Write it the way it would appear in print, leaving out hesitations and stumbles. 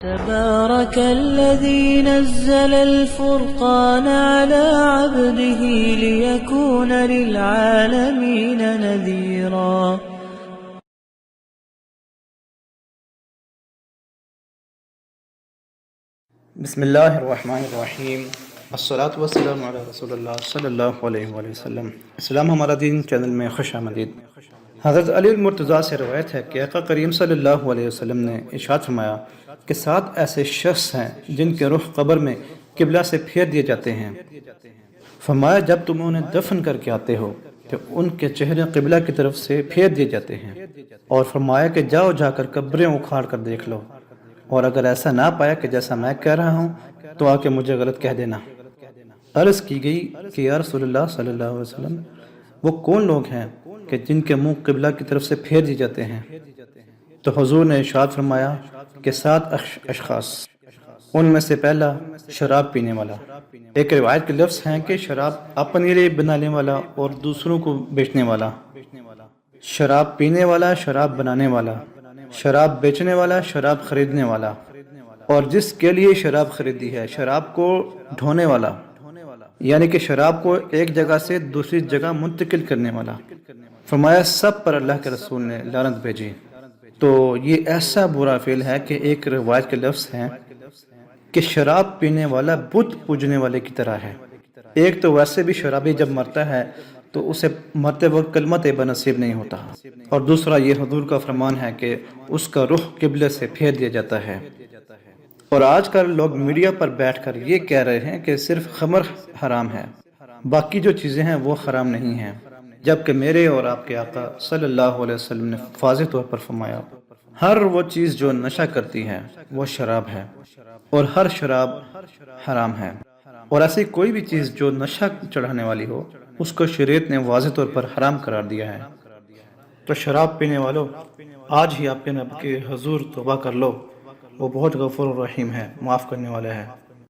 تبارك الذي نزل الفرقان على عبده ليكون للعالمين نذيرا. بسم اللہ الرحمن الرحیم، الصلاۃ والسلام علی رسول اللہ صلی اللہ علیہ وآلہ وسلم. اسلام ہمارا دین چینل میں خوش آمدید. حضرت علی المرتضیٰ سے روایت ہے کہ آقا کریم صلی اللہ علیہ وسلم نے ارشاد فرمایا کہ 7 ایسے شخص ہیں جن کے رخ قبر میں قبلہ سے پھیر دیے جاتے ہیں. فرمایا جب تم انہیں دفن کر کے آتے ہو تو ان کے چہرے قبلہ کی طرف سے پھیر دیے جاتے ہیں. اور فرمایا کہ جاؤ جا کر قبریں اکھاڑ کر دیکھ لو، اور اگر ایسا نہ پایا کہ جیسا میں کہہ رہا ہوں تو آ کے مجھے غلط کہہ دینا. عرض کی گئی کہ یا رسول اللہ صلی اللہ علیہ وسلم، وہ کون لوگ ہیں کہ جن کے منہ قبلہ کی طرف سے پھیر دی جاتے ہیں؟ تو حضور نے ارشاد فرمایا کہ 7 اشخاص. ان میں سے پہلا شراب پینے والا. ایک روایت کے لفظ ہیں کہ شراب اپنے لیے بنانے والا اور دوسروں کو بیچنے والا. شراب پینے والا، شراب بنانے والا، شراب بیچنے والا، شراب خریدنے والا، اور جس کے لیے شراب خریدی ہے شراب کو ڈھونے والا، یعنی کہ شراب کو ایک جگہ سے دوسری جگہ منتقل کرنے والا. فرمایا سب پر اللہ کے رسول نے لعنت بھیجی. تو یہ ایسا برا فعل ہے کہ ایک روایت کے لفظ ہیں کہ شراب پینے والا بت پوجنے والے کی طرح ہے. ایک تو ویسے بھی شرابی جب مرتا ہے تو اسے مرتے وقت کلمہ طیبہ نصیب نہیں ہوتا، اور دوسرا یہ حضور کا فرمان ہے کہ اس کا رخ قبلے سے پھیر دیا جاتا ہے. اور آج کل لوگ میڈیا پر بیٹھ کر یہ کہہ رہے ہیں کہ صرف خمر حرام ہے، باقی جو چیزیں ہیں وہ حرام نہیں ہیں، جبکہ میرے اور آپ کے آقا صلی اللہ علیہ وسلم نے واضح طور پر فرمایا ہر وہ چیز جو نشہ کرتی ہے وہ شراب ہے، اور ہر شراب حرام ہے. اور ایسی کوئی بھی چیز جو نشہ چڑھانے والی ہو اس کو شریعت نے واضح طور پر حرام قرار دیا ہے. تو شراب پینے والوں، آج ہی آپ کے رب کے حضور توبہ کر لو، وہ بہت غفور الرحیم ہے، معاف کرنے والا ہے.